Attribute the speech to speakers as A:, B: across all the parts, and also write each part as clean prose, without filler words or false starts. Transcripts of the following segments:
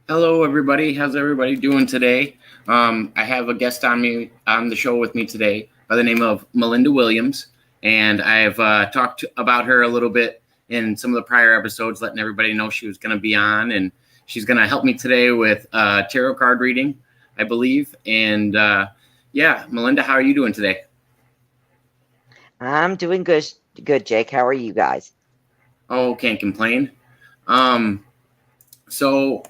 A: Hello, everybody. How's everybody doing today? I have a guest on the show with me today by the name of Melinda Williams, and I've talked about her a little bit in some of the prior episodes, letting everybody know she was going to be on, and she's going to help me today with tarot card reading, I believe. And yeah, Melinda, how are you doing today?
B: I'm doing good, Jake. How are you guys?
A: Oh, can't complain. Um, so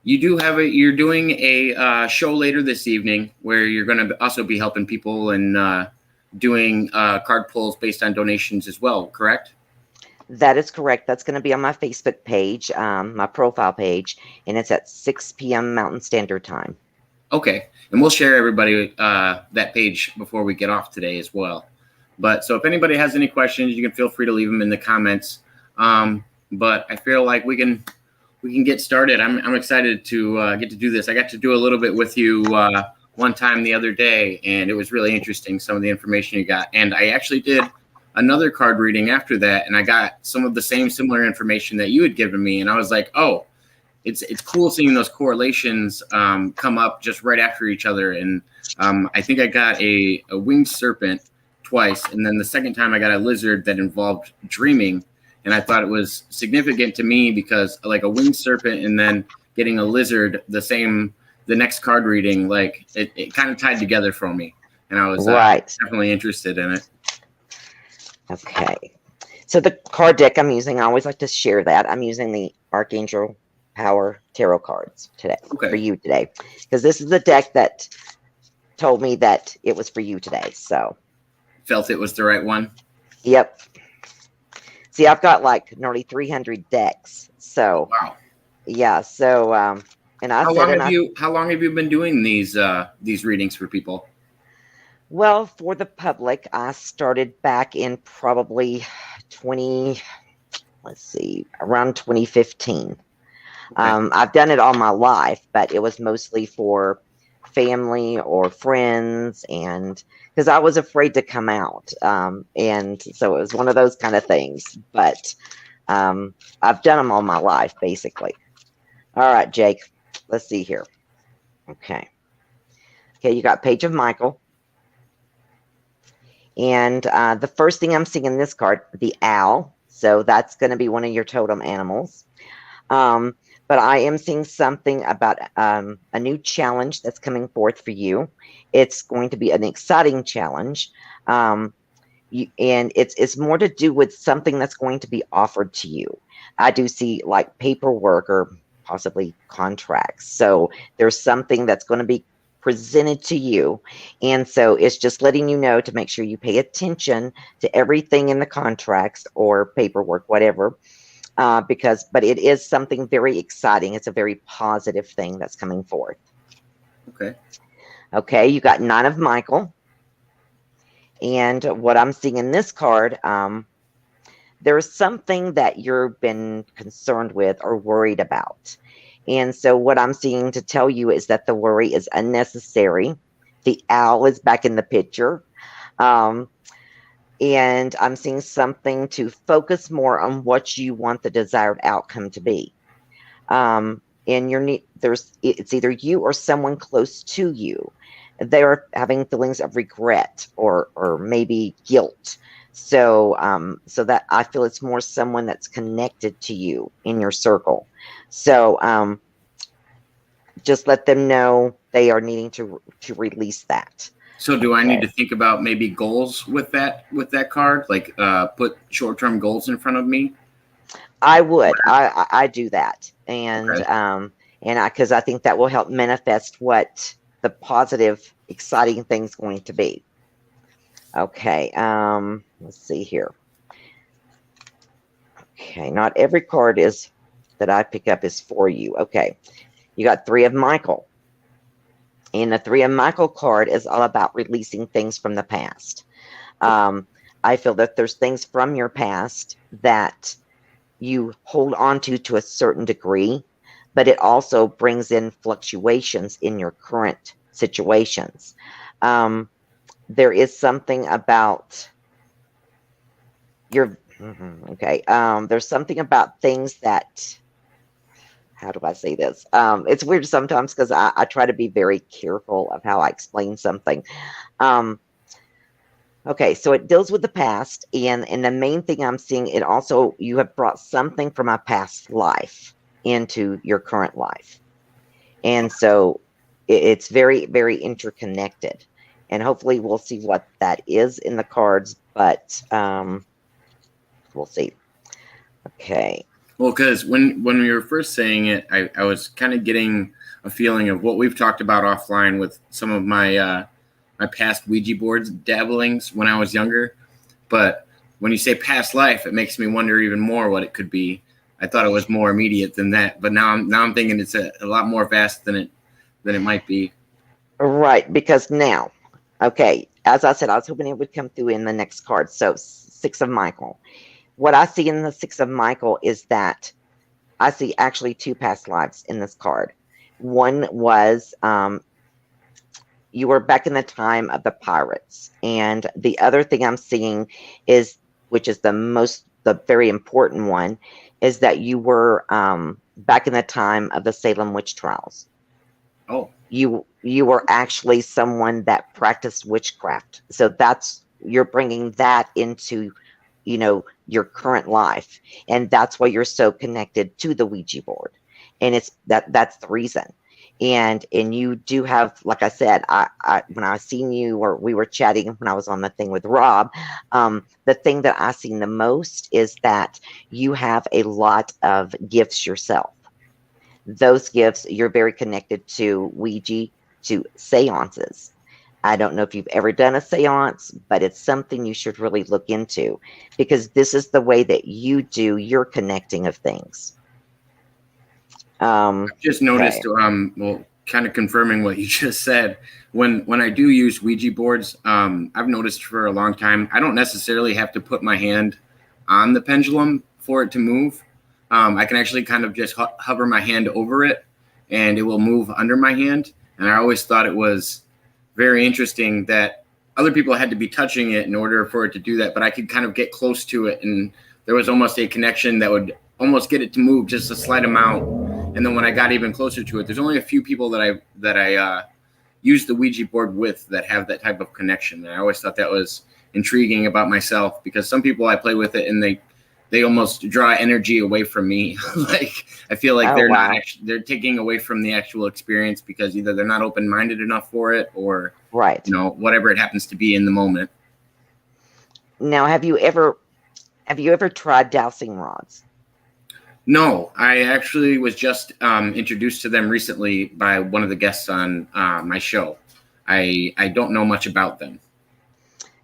A: you're doing a show later this evening where you're going to also be helping people and doing card pulls based on donations as well, correct?
B: That is correct. That's going to be on my Facebook page, my profile page, and it's at 6 p.m. Mountain Standard Time.
A: Okay, and we'll share everybody that page before we get off today as well. But so if anybody has any questions, you can feel free to leave them in the comments. But I feel like we can get started. I'm excited to get to do this. I got to do a little bit with you one time the other day, and it was really interesting, some of the information you got. And I actually did another card reading after that, and I got some of the same similar information that you had given me. And I was like, oh, it's cool seeing those correlations come up just right after each other. And I think I got a winged serpent twice, and then the second time I got a lizard that involved dreaming, and I thought it was significant to me because like a winged serpent and then getting a lizard the next card reading, like it kind of tied together for me, and I was
B: Right.
A: definitely interested in it.
B: Okay. So the card deck I'm using, I always like to share that. I'm using the Archangel Power Tarot cards today for
A: Okay.
B: you today, because this is the deck that told me that it was for you today. So,
A: Felt it was the right one.
B: yep. See, I've got like nearly 300 decks. So,
A: Wow.
B: yeah. So, and I said, and I
A: How long have you been doing these readings for people?
B: Well, for the public, I started back in probably 20, let's see, around 2015.
A: Okay.
B: I've done it all my life, but it was mostly for family or friends, and because I was afraid to come out. And so it was one of those kind of things. But I've done them all my life, basically. All right, Jake, let's see here. Okay. Okay, you got Page of Michael. And the first thing I'm seeing in this card, the owl. So that's going to be one of your totem animals. But I am seeing something about a new challenge that's coming forth for you. It's going to be an exciting challenge. And it's more to do with something that's going to be offered to you. I do see like paperwork or possibly contracts. So there's something that's going to be presented to you. And so it's just letting you know to make sure you pay attention to everything in the contracts or paperwork, whatever. But it is something very exciting. It's a very positive thing that's coming forth.
A: Okay.
B: Okay, you got Nine of Michael. And what I'm seeing in this card, there's something that you've been concerned with or worried about. And so, what I'm seeing to tell you is that the worry is unnecessary. The owl is back in the picture. Um, and I'm seeing something to focus more on what you want the desired outcome to be. And it's either you or someone close to you. They're having feelings of regret or maybe guilt. So that I feel it's more someone that's connected to you in your circle. So just let them know they are needing to release that.
A: So do I need
B: Okay.
A: to think about maybe goals with that card? Like put short-term goals in front of me?
B: I would. I do that,
A: Okay.
B: and because I think that will help manifest what the positive, exciting thing's going to be. Okay. Let's see here. Okay, not every card is that I pick up is for you. Okay, you got Three of Michael, and the Three of Michael card is all about releasing things from the past.
A: Okay.
B: I feel that there's things from your past that you hold on to a certain degree, but it also brings in fluctuations in your current situations. There is something about your okay. There's something about things that how do I say this? It's weird sometimes because I try to be very careful of how I explain something. Um, okay, so it deals with the past, and the main thing I'm seeing, it also, you have brought something from a past life into your current life. And so it's very, very interconnected. And hopefully we'll see what that is in the cards, but we'll see. Okay.
A: Well, because when we were first saying it, I was kind of getting a feeling of what we've talked about offline with some of my my past Ouija boards dabblings when I was younger. But when you say past life, it makes me wonder even more what it could be. I thought it was more immediate than that, but now I'm thinking it's a lot more vast than it might be.
B: Right, because now, okay, as I said, I was hoping it would come through in the next card. So Six of Michael. What I see in the Six of Michael is that I see actually two past lives in this card. One was you were back in the time of the pirates. And the other thing I'm seeing is, which is the very important one, is that you were back in the time of the Salem witch trials.
A: Oh.
B: You were actually someone that practiced witchcraft. So you're bringing that into, your current life. And that's why you're so connected to the Ouija board. And that's the reason. And you do have, like I said, I when I seen you, or we were chatting when I was on the thing with Rob, the thing that I seen the most is that you have a lot of gifts yourself. Those gifts, you're very connected to Ouija, to seances. I don't know if you've ever done a seance, but it's something you should really look into, because this is the way that you do your connecting of things.
A: I've just noticed, well, kind of confirming what you just said, when I do use Ouija boards, I've noticed for a long time, I don't necessarily have to put my hand on the pendulum for it to move. I can actually kind of just hover my hand over it, and it will move under my hand. And I always thought it was very interesting that other people had to be touching it in order for it to do that, but I could kind of get close to it, and there was almost a connection that would almost get it to move just a slight amount. And then when I got even closer to it, there's only a few people that I use the Ouija board with that have that type of connection. And I always thought that was intriguing about myself, because some people I play with it and they almost draw energy away from me. Like, I feel like they're taking away from the actual experience, because either they're not open-minded enough for it, or
B: right,
A: whatever it happens to be in the moment.
B: Now, have you ever tried dowsing rods?
A: No, I actually was just introduced to them recently by one of the guests on my show. I don't know much about them.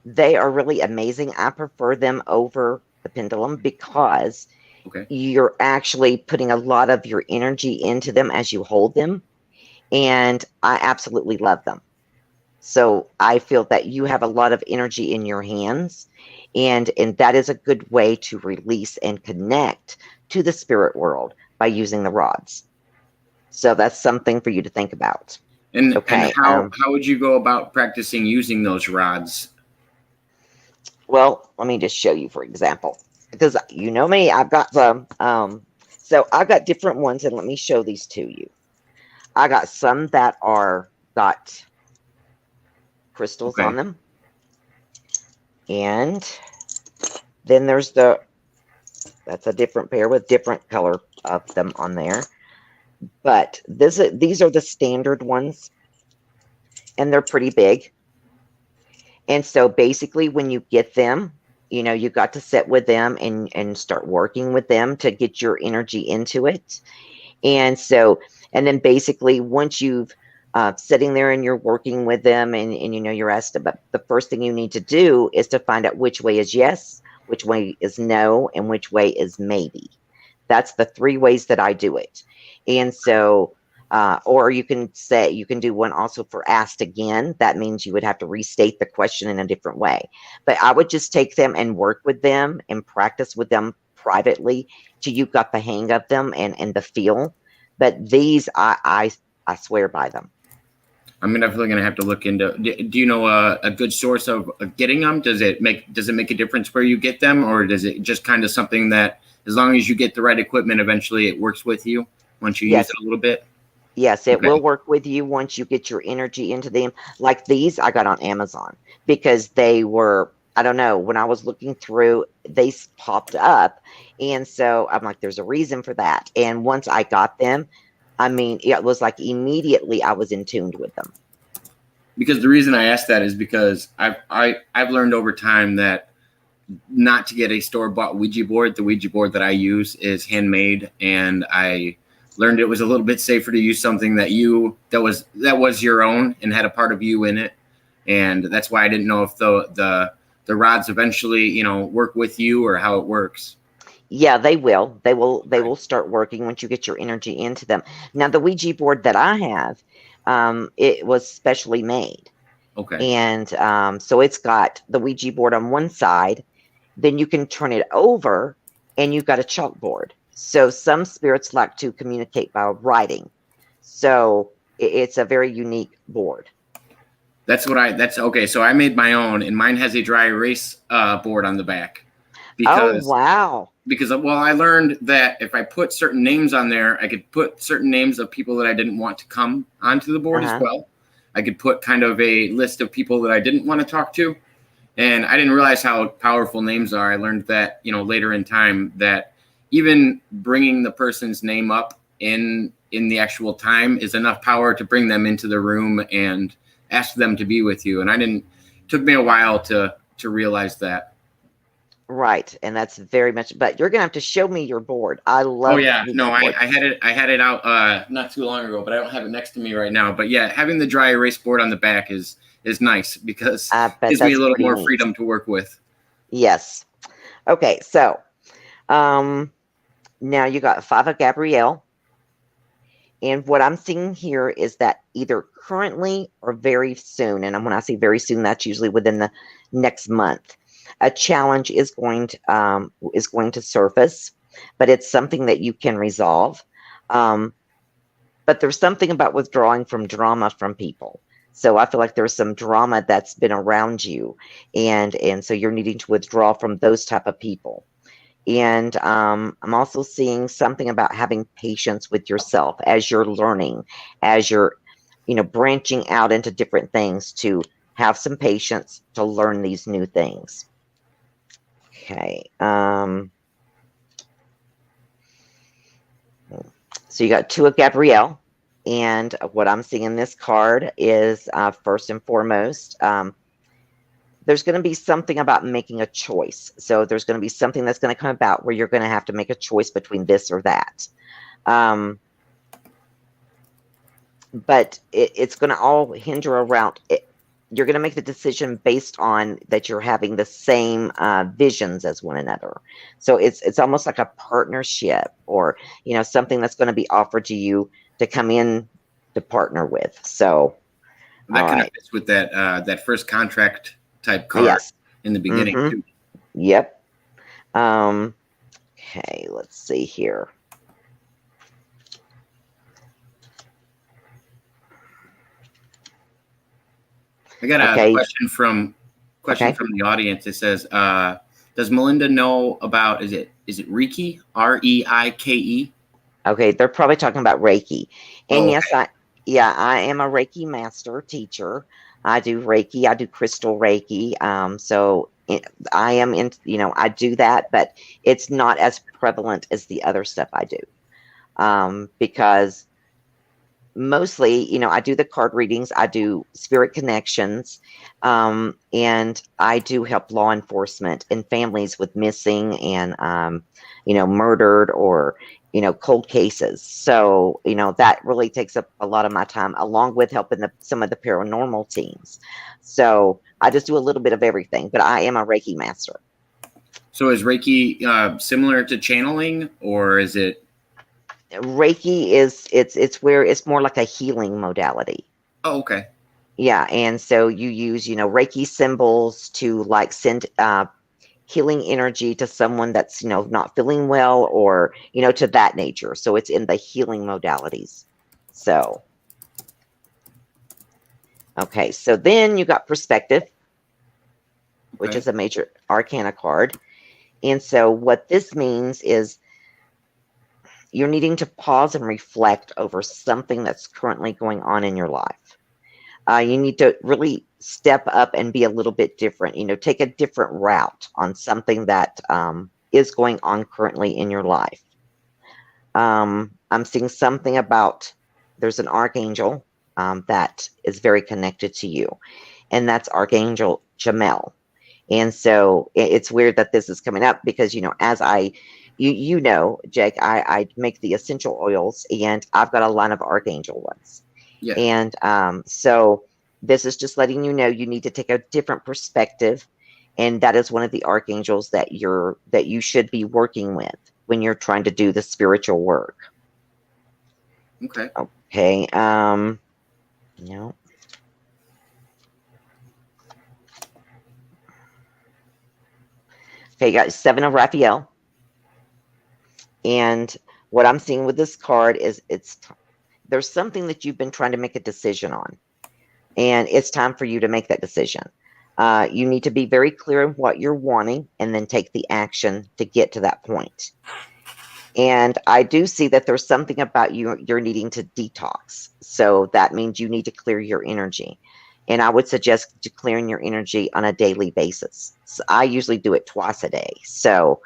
B: They are really amazing. I prefer them over the pendulum, because you're actually putting a lot of your energy into them as you hold them, and I absolutely love them. So I feel that you have a lot of energy in your hands, and that is a good way to release and connect to the spirit world by using the rods. So that's something for you to think about.
A: And how would you go about practicing using those rods?
B: Well, let me just show you, for example, because you know me, I've got some, so I've got different ones, and let me show these to you. I got some that got crystals on them. And then there's that's a different pair with different color of them on there. But these are the standard ones, and they're pretty big. And so basically when you get them, you got to sit with them and start working with them to get your energy into it. And then basically once you've sitting there and you're working with them, and you're asked about, the first thing you need to do is to find out which way is yes, which way is no, and which way is maybe. That's the three ways that I do it. And so, or you can do one also for asked again. That means you would have to restate the question in a different way. But I would just take them and work with them and practice with them privately till you got the hang of them and the feel. But these, I swear by them.
A: I'm definitely going to have to look into. Do you know a good source of getting them? Does it make a difference where you get them, or does it just kind of something that, as long as you get the right equipment, eventually it works with you? once you use
B: Yes.
A: it a little bit?
B: Yes, it will
A: Okay.
B: work with you once you get your energy into them. Like these, I got on Amazon because they were, I don't know, when I was looking through, popped up. And so I'm like, there's a reason for that. And once I got them, I mean, it was like immediately I was in tuned with them.
A: Because the reason I asked that is because I've learned over time that not to get a store bought Ouija board. The Ouija board that I use is handmade, and I learned it was a little bit safer to use something that was your own and had a part of you in it. And that's why I didn't know if the rods eventually, work with you or how it works.
B: Yeah, they will. They will start working once you get your energy into them. Now, the Ouija board that I have, it was specially made.
A: Okay.
B: And so it's got the Ouija board on one side, then you can turn it over and you've got a chalkboard. So some spirits like to communicate by writing. So it's a very unique board.
A: That's okay. So I made my own, and mine has a dry erase board on the back
B: Oh,
A: because
B: wow.
A: I learned that if I put certain names on there, I could put certain names of people that I didn't want to come onto the board as
B: Uh-huh.
A: well. I could put kind of a list of people that I didn't want to talk to, and I didn't realize how powerful names are. I learned that later in time that even bringing the person's name up in the actual time is enough power to bring them into the room and ask them to be with you. And it took me a while to realize that.
B: Right. And that's very much, but you're going to have to show me your board. I
A: Oh
B: love
A: yeah, no,
B: Ouija
A: I,
B: boards.
A: I had it out not too long ago, but I don't have it next to me right now. But yeah, having the dry erase board on the back is nice because
B: I
A: it
B: bet
A: gives me a
B: that's
A: little
B: pretty
A: more
B: neat.
A: freedom to work with.
B: Yes. Okay. So um, now you got Five of Gabrielle. And what I'm seeing here is that either currently or very soon, and when I say very soon, that's usually within the next month, a challenge is going to surface, but it's something that you can resolve. Um, but there's something about withdrawing from drama from people. So I feel like there's some drama that's been around you, and so you're needing to withdraw from those type of people. And I'm also seeing something about having patience with yourself as you're learning, as you're, branching out into different things to have some patience to learn these new things. Okay. So you got two of Gabrielle. And what I'm seeing in this card is first and foremost, there's going to be something about making a choice. So there's going to be something that's going to come about where you're going to have to make a choice between this or that. But it's going to all hinge around it. You're going to make the decision based on that you're having the same visions as one another. So it's almost like a partnership, or something that's going to be offered to you to come in to partner with. So
A: That
B: all
A: kind of
B: right.
A: fits with that first contract type card
B: Yes.
A: in the beginning
B: Mm-hmm.
A: too.
B: Yep. Okay, let's see here.
A: I got a
B: Okay.
A: question
B: Okay.
A: from the audience. It says, "Does Melinda know about is it Reiki? Reike?"
B: Okay. They're probably talking about Reiki. And
A: Oh,
B: yes, I am a Reiki master teacher. I do Reiki. I do crystal Reiki. I am in, I do that, but it's not as prevalent as the other stuff I do. Because mostly, I do the card readings, I do spirit connections, and I do help law enforcement and families with missing and, murdered or, cold cases. So, that really takes up a lot of my time, along with helping some of the paranormal teams. So I just do a little bit of everything, but I am a Reiki master.
A: so is Reiki similar to channeling, or is it?
B: Reiki it's where it's more like a healing modality.
A: Oh, okay.
B: Yeah, and so you use, Reiki symbols to like send healing energy to someone that's, not feeling well, or, to that nature. So it's in the healing modalities. So, okay, so then you got perspective, which
A: Okay.
B: is a major arcana card. And so what this means is you're needing to pause and reflect over something that's currently going on in your life. You need to really step up and be a little bit different, take a different route on something that is going on currently in your life. I'm seeing something about there's an archangel that is very connected to you, and that's Archangel Jamel. And so it's weird that this is coming up because, as Jake, I make the essential oils, and I've got a line of archangel ones.
A: Yeah.
B: And so this is just letting you know you need to take a different perspective. And that is one of the archangels that you should be working with when you're trying to do the spiritual work.
A: Okay.
B: Okay. No. Okay, you got 7 of Raphael. And what I'm seeing with this card is there's something that you've been trying to make a decision on. And it's time for you to make that decision. You need to be very clear on what you're wanting and then take the action to get to that point. And I do see that there's something about you're needing to detox. So that means you need to clear your energy. And I would suggest clearing your energy on a daily basis. So I usually do it twice a day. So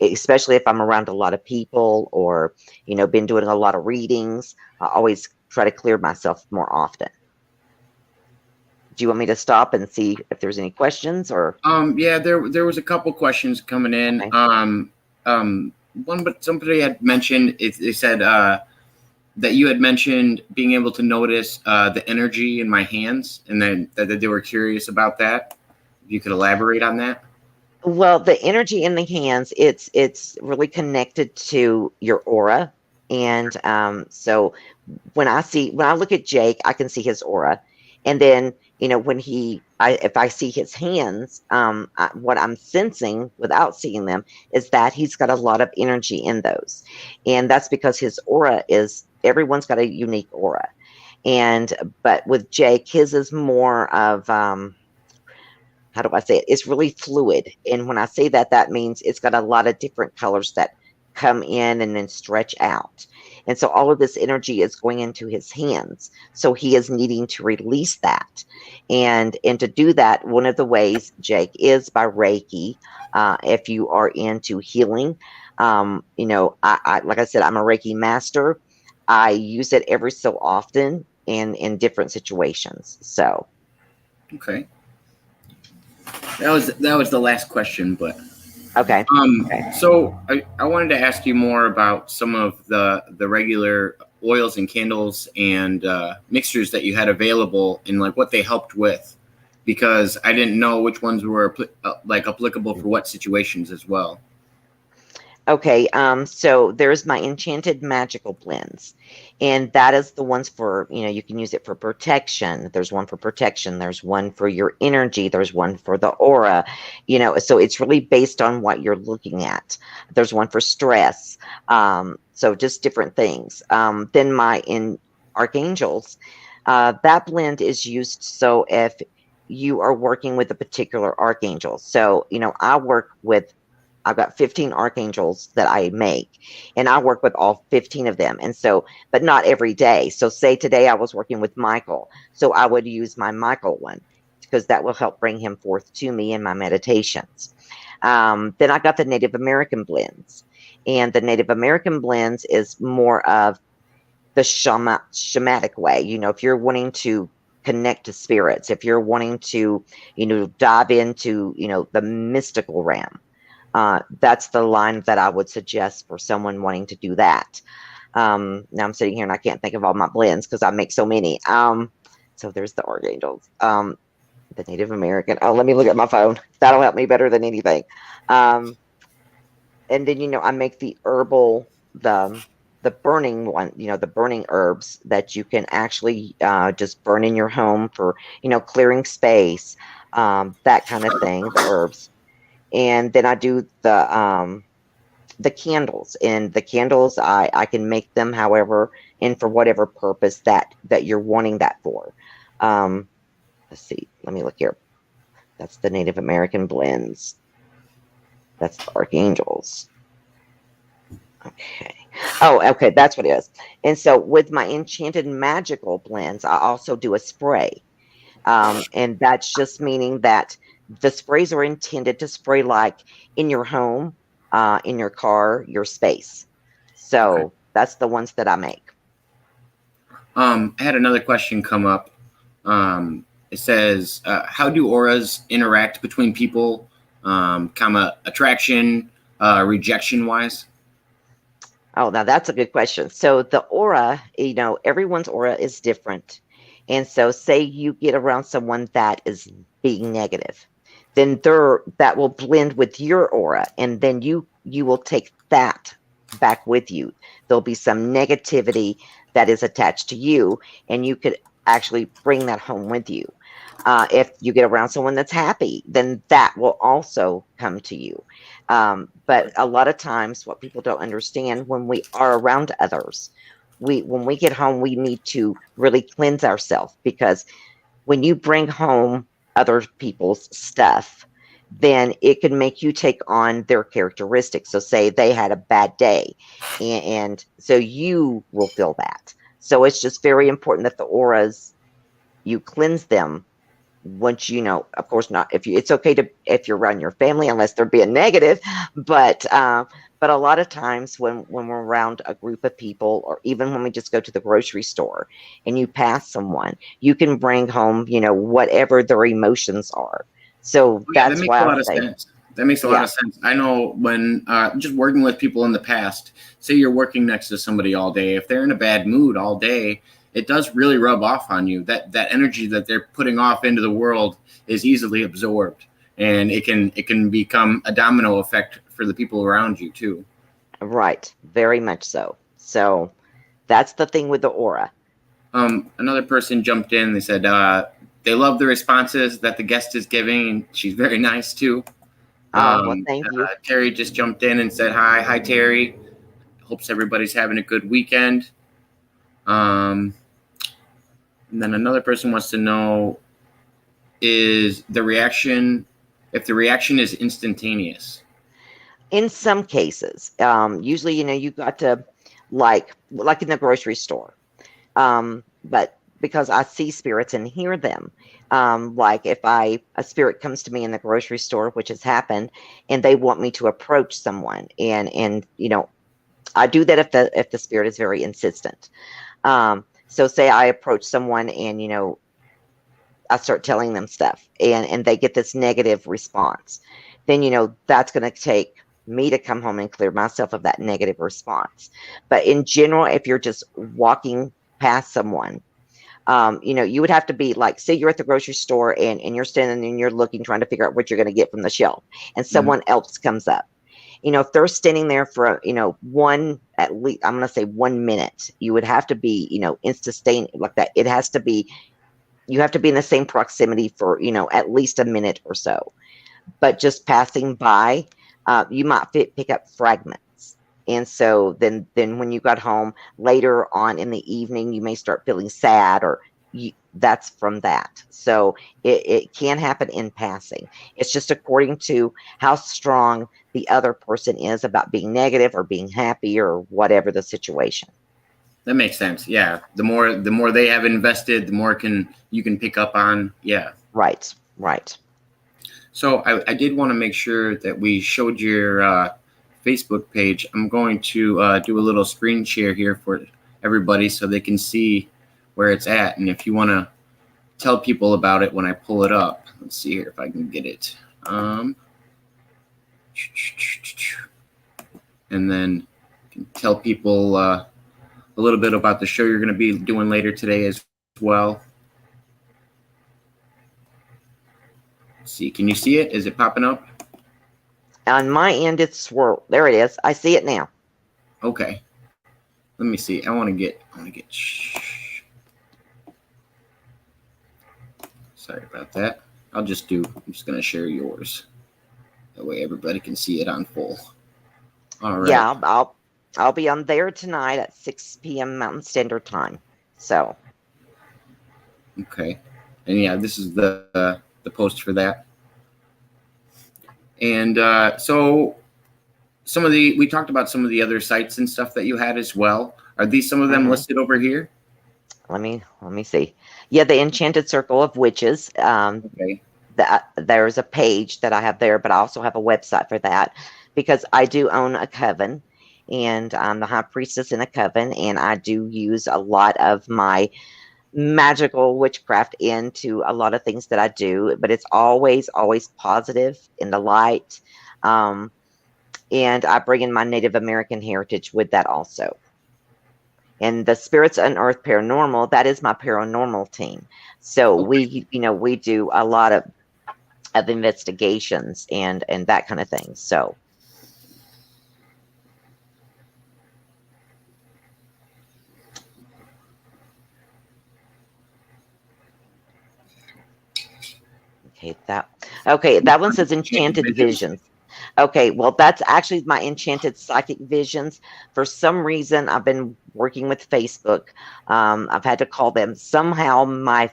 B: especially if I'm around a lot of people or, been doing a lot of readings, I always try to clear myself more often. Do you want me to stop and see if there's any questions or?
A: Yeah, there was a couple questions coming in. Okay. But somebody had mentioned they said that you had mentioned being able to notice the energy in my hands, and then that they were curious about that. If you could elaborate on that.
B: Well, the energy in the hands, it's really connected to your aura. And so when I look at Jake, I can see his aura. And then, if I see his hands, what I'm sensing without seeing them is that he's got a lot of energy in those. And that's because his aura everyone's got a unique aura. But with Jake, his is more of, how do I say it? It's really fluid. And when I say that, that means it's got a lot of different colors that come in and then stretch out. And so all of this energy is going into his hands. So he is needing to release that. And to do that, one of the ways, Jake, is by Reiki. If you are into healing, I like I said, I'm a Reiki master. I use it every so often in different situations. So.
A: Okay. That was the last question, but
B: okay.
A: So I wanted to ask you more about some of the regular oils and candles and mixtures that you had available and like what they helped with, because I didn't know which ones were applicable for what situations as well.
B: Okay, so there's my Enchanted Magical Blends, and that is the ones for, you can use it for protection. There's one for protection. There's one for your energy. There's one for the aura, so it's really based on what you're looking at. There's one for stress. So just different things. Then in Archangels, that blend is used so if you are working with a particular archangel. So, I've got 15 archangels that I make, and I work with all 15 of them. And so, but not every day. So say today I was working with Michael. So I would use my Michael one because that will help bring him forth to me in my meditations. Then I got the Native American blends, and the Native American blends is more of the shamanic way. If you're wanting to connect to spirits, if you're wanting to, dive into, the mystical realm, that's the line that I would suggest for someone wanting to do that. Now I'm sitting here and I can't think of all my blends because I make so many. So there's the archangels, the Native American. Oh, let me look at my phone. That'll help me better than anything. And then, I make the herbal, the burning one, the burning herbs that you can actually just burn in your home for, clearing space, that kind of thing, the herbs. And then I do the candles, and the candles I can make them however and for whatever purpose that you're wanting that for. Let's see. Let me look here. That's the Native American blends. That's the archangels. Okay. Oh, okay, that's what it is. And so with my enchanted magical blends, I also do a spray. And that's just meaning that the sprays are intended to spray like in your home, in your car, your space.
A: Okay.
B: So that's the ones that I make.
A: I had another question come up. It says, how do auras interact between people, comma, attraction, rejection wise?
B: Oh, now that's a good question. So the aura, everyone's aura is different. And so say you get around someone that is being negative, then that will blend with your aura and then you will take that back with you. There'll be some negativity that is attached to you and you could actually bring that home with you. If you get around someone that's happy, then that will also come to you. But a lot of times, what people don't understand when we are around others, when we get home, we need to really cleanse ourselves because when you bring home other people's stuff, then it can make you take on their characteristics. So, say they had a bad day, and so you will feel that. So, it's just very important that the auras you cleanse them once of course not if you it's okay to if you're around your family unless they're being negative but a lot of times when we're around a group of people or even when we just go to the grocery store and you pass someone you can bring home whatever their emotions are, so
A: Yeah, that
B: that's
A: makes
B: why
A: a
B: I
A: lot of
B: say
A: sense. That makes a lot
B: yeah.
A: of sense. I know when just working with people in the past, say you're working next to somebody all day, if they're in a bad mood all day, it does really rub off on you. That energy that they're putting off into the world is easily absorbed, and it can become a domino effect for the people around you too.
B: Right, very much so. So that's the thing with the aura.
A: Another person jumped in. They said they love the responses that the guest is giving. She's very nice too.
B: Oh, well, thank you.
A: Terry just jumped in and said hi. Hi, Terry. Hopes everybody's having a good weekend. Um, and then another person wants to know is the reaction, if the reaction is instantaneous.
B: In some cases, usually, you got to like in the grocery store. But because I see spirits and hear them, like if a spirit comes to me in the grocery store, which has happened, and they want me to approach someone, and I do that if the spirit is very insistent. So say I approach someone and I start telling them stuff and they get this negative response, then that's going to take me to come home and clear myself of that negative response. But in general, if you're just walking past someone, you would have to be like, say you're at the grocery store and you're standing and you're looking, trying to figure out what you're going to get from the shelf, and
A: Mhm.
B: someone else comes up. If they're standing there for, one, at least, I'm going to say 1 minute, you would have to be, instant like that. It has to be, you have to be in the same proximity for, at least a minute or so. But just passing by, you might pick up fragments. And so then when you got home later on in the evening, you may start feeling sad or that's from that. So it can happen in passing. It's just according to how strong the other person is about being negative or being happy or whatever the situation.
A: That makes sense. Yeah, the more they have invested, the more you can pick up on. Yeah.
B: Right, right.
A: So I did want to make sure that we showed your Facebook page. I'm going to do a little screen share here for everybody so they can see where it's at. And if you want to tell people about it when I pull it up, let's see here if I can get it. And then tell people a little bit about the show you're going to be doing later today as well. Let's see, can you see it? Is it popping up?
B: On my end, it's swirl. There it is. I see it now.
A: Okay. Let me see. I want to get. Sorry about that. I'm just going to share yours. That way everybody can see it on full. All right.
B: Yeah, I'll be on there tonight at 6 p.m. Mountain Standard Time. So.
A: Okay. And yeah, this is the post for that. And so we talked about some of the other sites and stuff that you had as well. Are these some of them listed over here?
B: Let me see. Yeah, the Enchanted Circle of Witches.
A: Okay.
B: There's a page that I have there, but I also have a website for that because I do own a coven, and I'm the high priestess in a coven, and I do use a lot of my magical witchcraft into a lot of things that I do, but it's always positive in the light. And I bring in my Native American heritage with that also. And the Spirits Unearthed Paranormal, that is my paranormal team. So we do a lot of investigations and that kind of thing. So that one says Enchanted Visions. Okay, well, that's actually my Enchanted Psychic Visions. For some reason, I've been working with Facebook. I've had to call them. Somehow my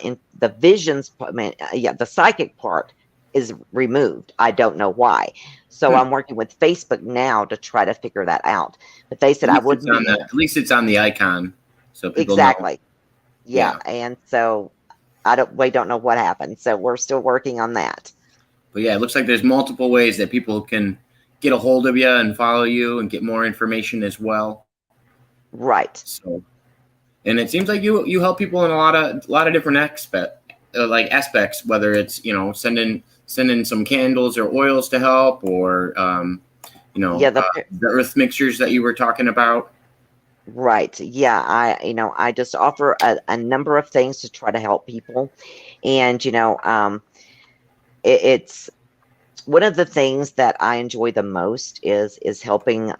B: in the visions, the psychic part is removed. I don't know why. So I'm working with Facebook now to try to figure that out. But they said I wouldn't.
A: At least it's on the icon, so people
B: exactly.
A: know.
B: Yeah, and so we don't know what happened. So we're still working on that.
A: But yeah, it looks like there's multiple ways that people can get a hold of you and follow you and get more information as well.
B: Right.
A: So, and it seems like you help people in a lot of different aspects, whether it's sending some candles or oils to help, or the earth mixtures that you were talking about.
B: Right. Yeah. I just offer a number of things to try to help people, and it's one of the things that I enjoy the most is helping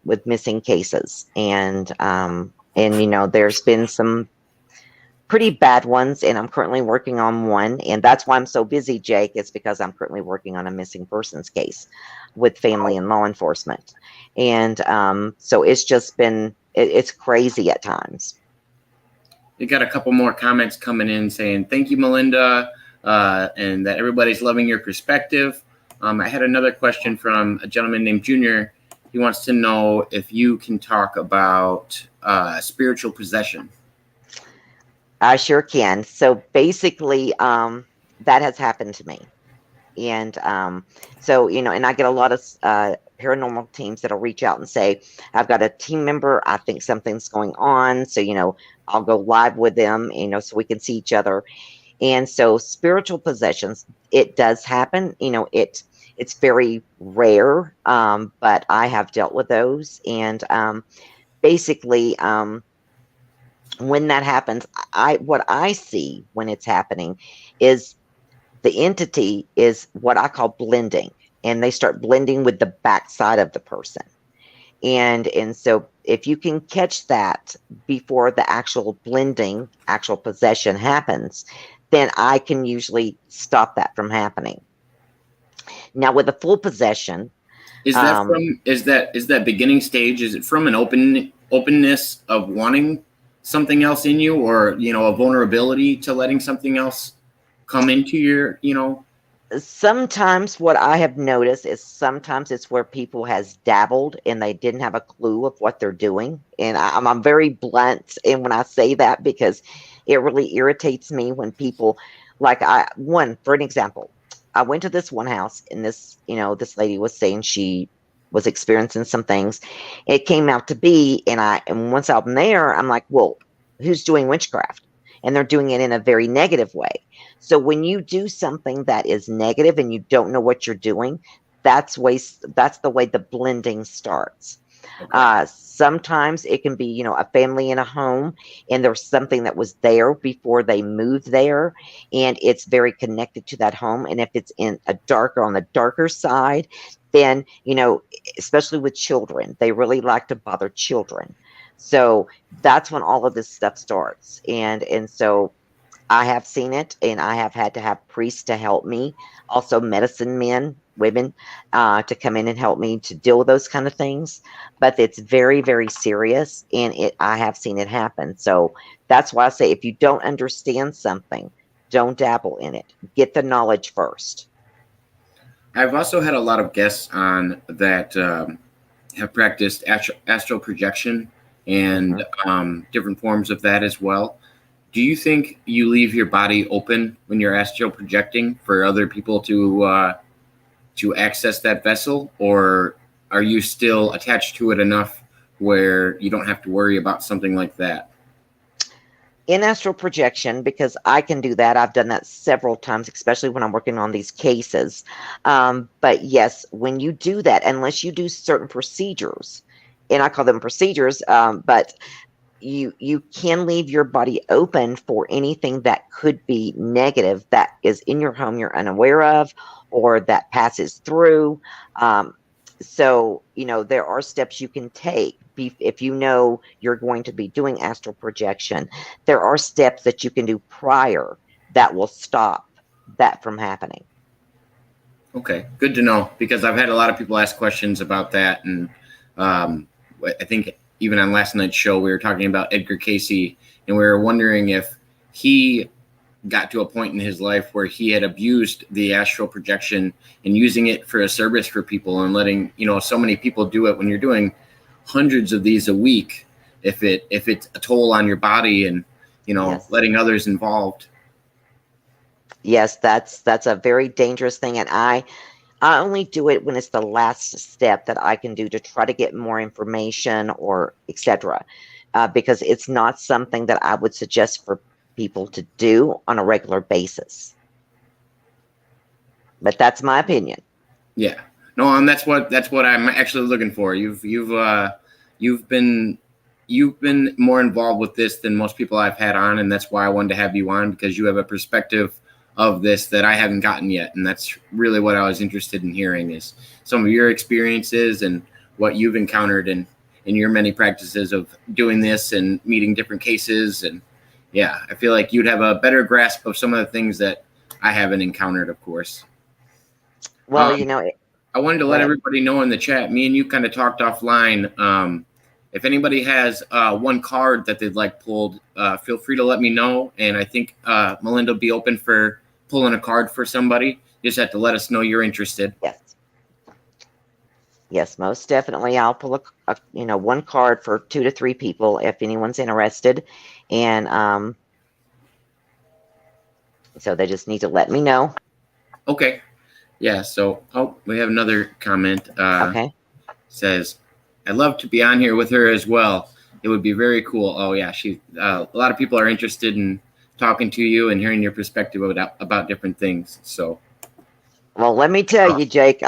B: with missing cases, and there's been some pretty bad ones, and I'm currently working on one, and that's why I'm so busy, Jake. It's because I'm currently working on a missing persons case with family and law enforcement, and so it's just been it's crazy at times.
A: We got a couple more comments coming in saying thank you, Melinda, and that everybody's loving your perspective. I had another question from a gentleman named Junior. He wants to know if you can talk about spiritual possession.
B: I sure can. So basically, that has happened to me. And so, and I get a lot of paranormal teams that'll reach out and say, I've got a team member, I think something's going on. So, I'll go live with them, so we can see each other. And so spiritual possessions, it does happen. It's very rare, but I have dealt with those. And basically, when that happens, what I see when it's happening is the entity is what I call blending, and they start blending with the backside of the person. And so if you can catch that before the actual blending, actual possession happens, then I can usually stop that from happening. Now with a full possession,
A: is that beginning stage? Is it from an openness of wanting something else in you, or a vulnerability to letting something else come into your
B: Sometimes what I have noticed is sometimes it's where people has dabbled and they didn't have a clue of what they're doing. And I'm very blunt and when I say that, because it really irritates me when people, for an example, I went to this one house, and this lady was saying she was experiencing some things. It came out to be, and once I'm there, I'm like, well, who's doing witchcraft? And they're doing it in a very negative way. So when you do something that is negative and you don't know what you're doing, that's the way the blending starts. Okay. Sometimes it can be, a family in a home, and there's something that was there before they moved there, and it's very connected to that home. And if it's on the darker side, then, especially with children, they really like to bother children. So that's when all of this stuff starts. And so I have seen it, and I have had to have priests to help me, also medicine men, women, to come in and help me to deal with those kind of things. But it's very, very serious, and I have seen it happen. So that's why I say, if you don't understand something, don't dabble in it. Get the knowledge first.
A: I've also had a lot of guests on that have practiced astral projection and
B: Mhm.
A: different forms of that as well. Do you think you leave your body open when you're astral projecting for other people to access that vessel, or are you still attached to it enough where you don't have to worry about something like that?
B: In astral projection, because I can do that. I've done that several times, especially when I'm working on these cases. But yes, when you do that, unless you do certain procedures, and I call them procedures, but you can leave your body open for anything that could be negative that is in your home you're unaware of, or that passes through. Um, so, there are steps you can take if you know you're going to be doing astral projection. There are steps that you can do prior that will stop that from happening.
A: Okay, good to know because I've had a lot of people ask questions about that, and um, I think even on last night's show we were talking about Edgar Casey, and we were wondering if he got to a point in his life where he had abused the astral projection and using it for a service for people and letting so many people do it when you're doing hundreds of these a week. If it's a toll on your body and
B: Yes.
A: letting others involved.
B: Yes, that's a very dangerous thing, and I only do it when it's the last step that I can do to try to get more information or etc. Because it's not something that I would suggest for people to do on a regular basis. But that's my opinion.
A: Yeah. No, and that's what I'm actually looking for. You've been you've been more involved with this than most people I've had on, and that's why I wanted to have you on because you have a perspective of this that I haven't gotten yet, and that's really what I was interested in hearing is some of your experiences and what you've encountered in your many practices of doing this and meeting different cases. And yeah, I feel like you'd have a better grasp of some of the things that I haven't encountered, of course.
B: Well,
A: Um, I wanted to
B: go
A: let
B: ahead.
A: everybody know in the chat. Me and you kind of talked offline. If anybody has one card that they'd like pulled, feel free to let me know. And I think Melinda will be open for pulling a card for somebody. You just have to let us know you're interested.
B: Yes. Yes, most definitely. I'll pull one card for 2 to 3 people if anyone's interested, and so they just need to let me know.
A: Okay. Yeah. So, we have another comment.
B: Okay.
A: Says, "I'd love to be on here with her as well. It would be very cool." Oh yeah, she. A lot of people are interested in talking to you and hearing your perspective about different things. So.
B: Well, let me tell you, Jake,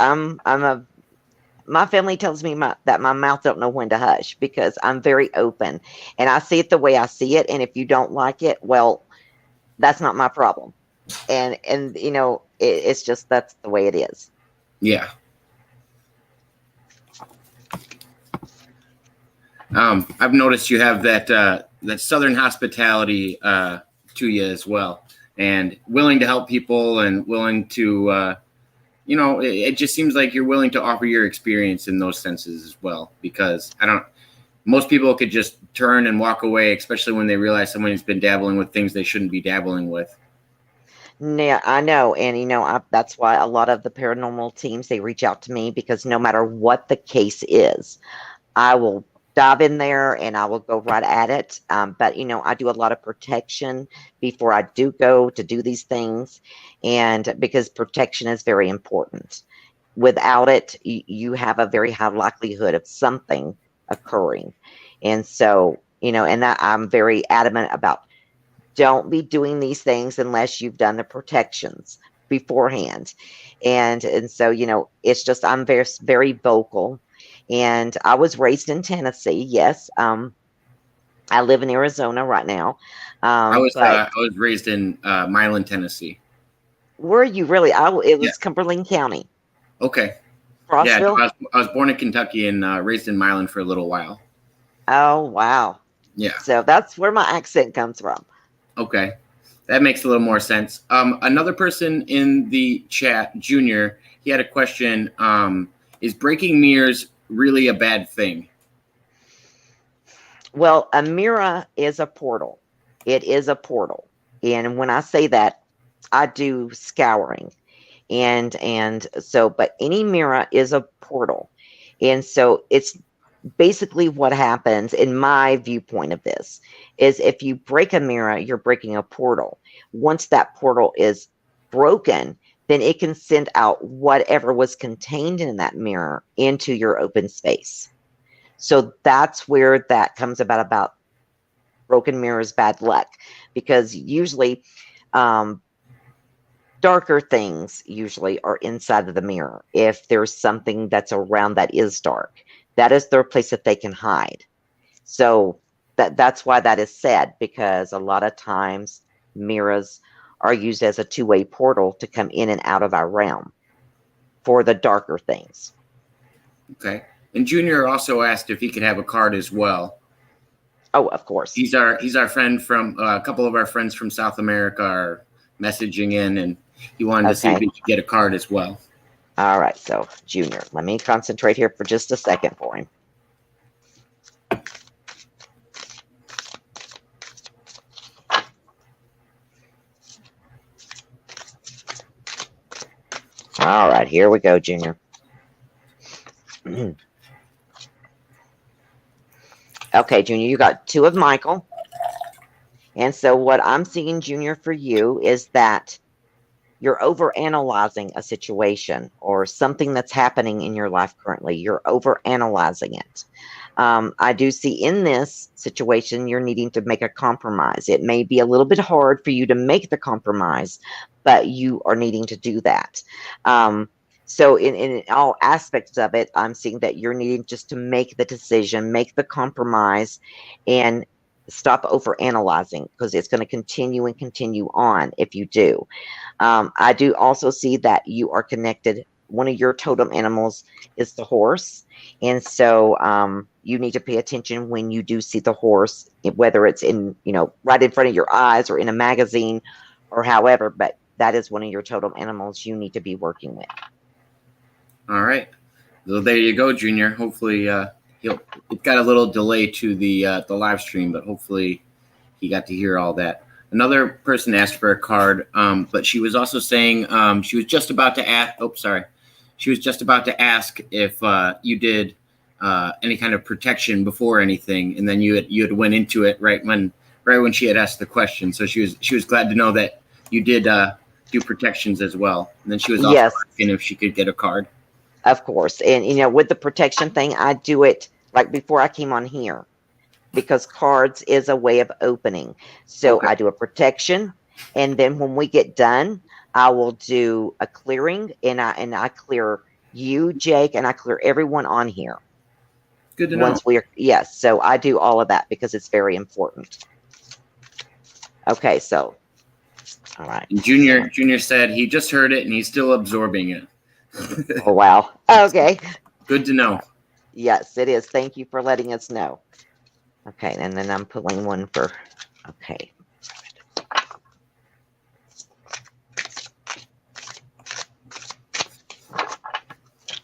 B: my family tells me that my mouth don't know when to hush because I'm very open and I see it the way I see it. And if you don't like it, well, that's not my problem. And it's just that's the way it is.
A: Yeah. I've noticed you have that Southern hospitality to you as well, and willing to help people and willing to, it just seems like you're willing to offer your experience in those senses as well. Because most people could just turn and walk away, especially when they realize someone's been dabbling with things they shouldn't be dabbling with.
B: Yeah, I know, and that's why a lot of the paranormal teams they reach out to me because no matter what the case is, I will dive in there and I will go right at it. But I do a lot of protection before I do go to do these things, and because protection is very important. Without it, you have a very high likelihood of something occurring, and so and that I'm very adamant about. Don't be doing these things unless you've done the protections beforehand. And so, it's just I'm very very vocal. And I was raised in Tennessee. Yes. I live in Arizona right now. But
A: I was raised in Milan, Tennessee.
B: were you really? It
A: Yeah.
B: was Cumberland County.
A: Okay. Yeah, no,
B: Crossville.
A: I was born in Kentucky and raised in Milan for a little while.
B: Oh, wow.
A: Yeah.
B: So that's where my accent comes from.
A: Okay. That makes a little more sense. Another person in the chat, Junior, he had a question. Is breaking mirrors really a bad thing?
B: Well, a mirror is a portal. It is a portal. And when I say that, I do scouring. And so, but any mirror is a portal. And so it's basically what happens in my viewpoint of this is if you break a mirror, you're breaking a portal. Once that portal is broken, then it can send out whatever was contained in that mirror into your open space. So that's where that comes about broken mirrors, bad luck, because usually darker things usually are inside of the mirror. If there's something that's around that is dark, that is their place that they can hide. So that's why that is said, because a lot of times mirrors are used as a two-way portal to come in and out of our realm for the darker things.
A: Okay. And Junior also asked if he could have a card as well.
B: Oh, of course.
A: He's our friend from a couple of our friends from South America are messaging in, and he wanted to see if he could get a card as well.
B: All right. So Junior, let me concentrate here for just a second for him. All right, here we go, Junior. Okay, Junior, you got 2 of Michael. And so what I'm seeing, Junior, for you is that you're overanalyzing a situation or something that's happening in your life currently. You're overanalyzing it. I do see in this situation, you're needing to make a compromise. It may be a little bit hard for you to make the compromise, but you are needing to do that. So in all aspects of it, I'm seeing that you're needing just to make the decision, make the compromise, and stop overanalyzing, because it's going to continue and continue on if you do. I do also see that you are connected. One of your totem animals is the horse. And so you need to pay attention when you do see the horse, whether it's in, right in front of your eyes or in a magazine or however, but that is one of your totem animals you need to be working with.
A: All right. Well, there you go, Junior. Hopefully it got a little delay to the live stream, but hopefully he got to hear all that. Another person asked for a card, but she was also saying she was just about to ask. Oh, sorry. She was just about to ask if you did any kind of protection before anything, and then you had went into it right when she had asked the question. So she was glad to know that you did do protections as well. And then she was also asking if she could get a card.
B: Of course, and with the protection thing, I do it like before I came on here, because cards is a way of opening. So I do a protection, and then when we get done, I will do a clearing, and I clear you, Jake, and I clear everyone on here.
A: Good to know.
B: Yes, so I do all of that because it's very important. Okay, so all right.
A: And Junior said he just heard it and he's still absorbing it.
B: Oh wow. Okay.
A: Good to know.
B: Yes, it is. Thank you for letting us know. Okay, and then I'm pulling one for, okay.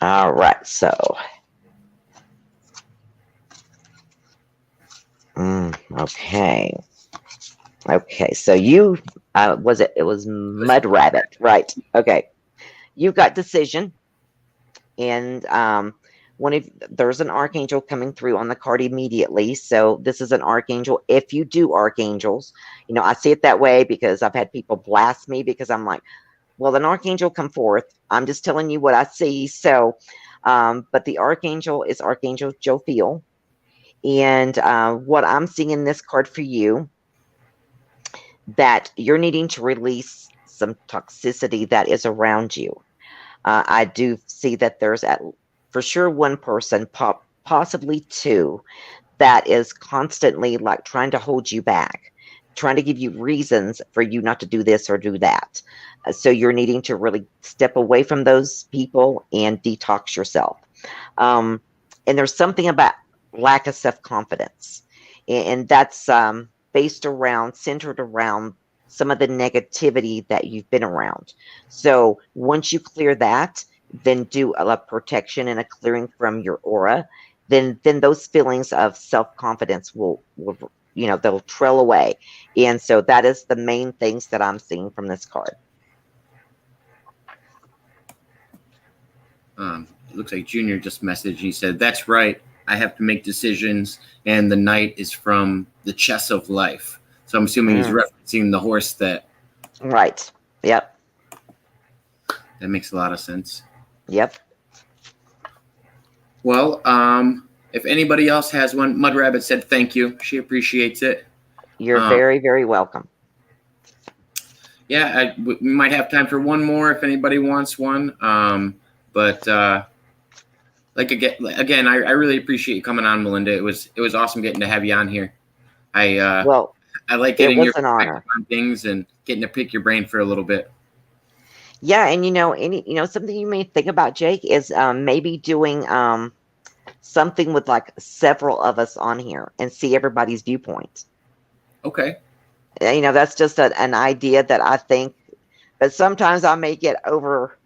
B: All right, so. Okay. Okay, so you, it was Mud Rabbit, right? Okay. You got decision, and there's an archangel coming through on the card immediately. So this is an archangel. If you do archangels, I see it that way because I've had people blast me because I'm like, well, an archangel come forth. I'm just telling you what I see. So, but the archangel is Archangel Jophiel. And what I'm seeing in this card for you, that you're needing to release some toxicity that is around you. I do see that there's for sure one person, possibly 2, that is constantly like trying to hold you back, trying to give you reasons for you not to do this or do that. So you're needing to really step away from those people and detox yourself. And there's something about lack of self-confidence. And that's centered around some of the negativity that you've been around. So once you clear that, then do a protection and a clearing from your aura, then those feelings of self-confidence will they'll trail away. And so that is the main things that I'm seeing from this card.
A: It looks like Junior just messaged. He said, "That's right. I have to make decisions, and the knight is from the chess of life." So I'm assuming he's referencing the horse that.
B: Right. Yep.
A: That makes a lot of sense.
B: Yep.
A: Well, if anybody else has one, Mud Rabbit said thank you. She appreciates it.
B: You're very, very welcome.
A: Yeah, we might have time for one more if anybody wants one. But like again, I really appreciate you coming on, Melinda. It was awesome getting to have you on here. I like getting your perspective on things and getting to pick your brain for a little bit.
B: Yeah, and something you may think about, Jake, is maybe doing something with like several of us on here and see everybody's viewpoint.
A: Okay.
B: That's just an idea that I think, but sometimes I may get over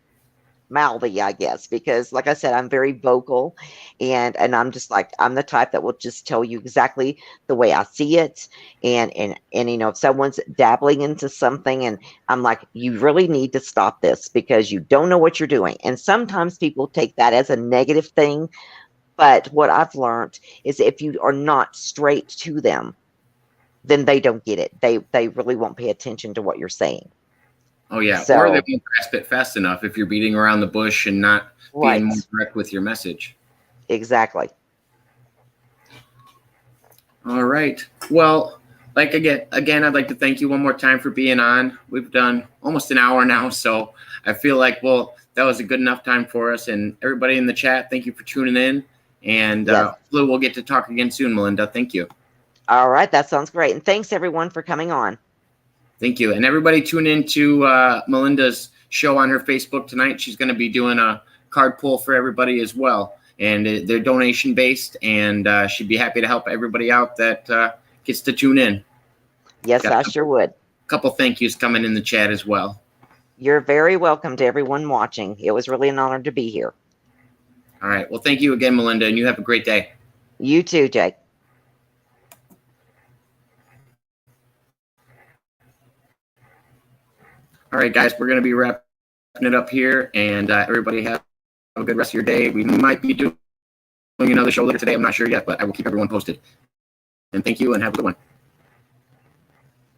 B: mouthy, I guess, because like I said, I'm very vocal and I'm just like, I'm the type that will just tell you exactly the way I see it. And if someone's dabbling into something and I'm like, you really need to stop this because you don't know what you're doing. And sometimes people take that as a negative thing. But what I've learned is if you are not straight to them, then they don't get it. They really won't pay attention to what you're saying.
A: Oh, yeah. Or they won't grasp it fast enough if you're beating around the bush and not being more direct with your message.
B: Exactly.
A: All right. Well, like again, I'd like to thank you one more time for being on. We've done almost an hour now, so I feel like, well, that was a good enough time for us. And everybody in the chat, thank you for tuning in. And hopefully we'll get to talk again soon, Melinda. Thank you.
B: All right. That sounds great. And thanks, everyone, for coming on.
A: Thank you. And everybody tune in to Melinda's show on her Facebook tonight. She's going to be doing a card pull for everybody as well. And they're donation based, and she'd be happy to help everybody out that gets to tune in.
B: Yes, I sure would.
A: A couple thank yous coming in the chat as well.
B: You're very welcome to everyone watching. It was really an honor to be here.
A: All right. Well, thank you again, Melinda, and you have a great day.
B: You too, Jake.
A: All right, guys, we're going to be wrapping it up here, and everybody have a good rest of your day. We might be doing another show later today. I'm not sure yet, but I will keep everyone posted. And thank you, and have a good one.